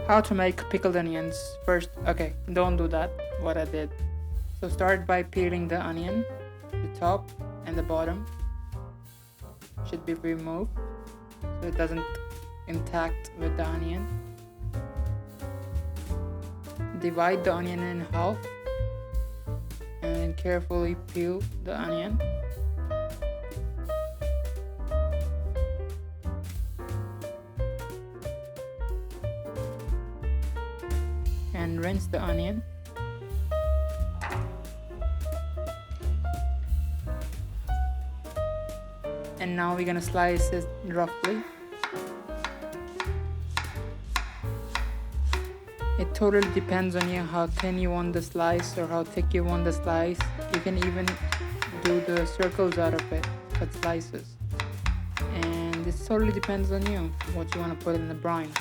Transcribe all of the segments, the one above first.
How to make pickled onions. First, okay, don't do that, what I did. So start by peeling the onion. The top and the bottom should be removed so it doesn't intact with the onion. Divide the onion in half and then carefully peel the onion. And rinse the onion. And now we're gonna slice it roughly. It totally depends on you how thin you want the slice or how thick you want the slice. You can even do the circles out of it, cut slices. And it totally depends on you, what you want to put in the brine.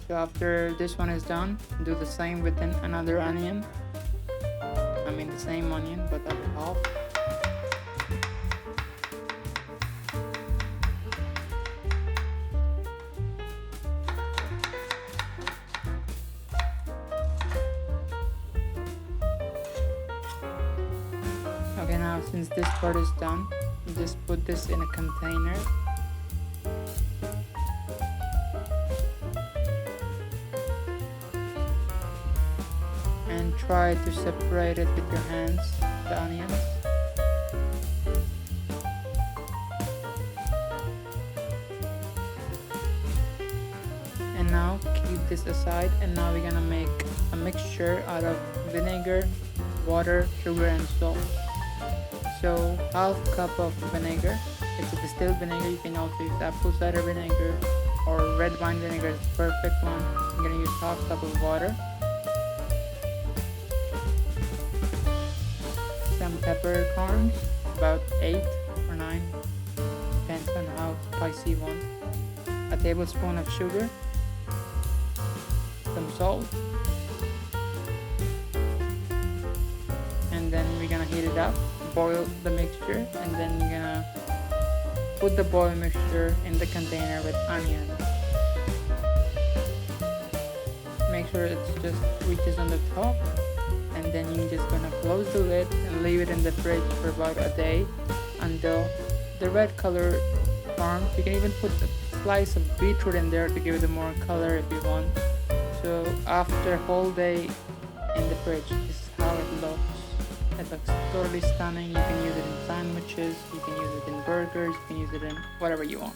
So after this one is done, do the same with another onion. I mean the same onion, but at half. Okay, now since this part is done, just put this in a container. And try to separate it with your hands, the onions. And now keep this aside, and now we're gonna make a mixture out of vinegar, water, sugar and salt. So half cup of vinegar. It's a distilled vinegar. You can also use apple cider vinegar or red wine vinegar. It's the perfect one. I'm gonna use half cup of water. Some peppercorns, about 8 or 9, depends on how spicy you want. A tablespoon of sugar, some salt, and then we're gonna heat it up, boil the mixture, and then you're gonna put the boiled mixture in the container with onions. Make sure it just reaches on the top, and then you're just gonna close the lid and leave it in the fridge for about a day until the red color forms. You can even put a slice of beetroot in there to give it more color if you want. So after a whole day in the fridge, this is how it looks. It looks totally stunning. You can use it in sandwiches, you can use it in burgers, you can use it in whatever you want.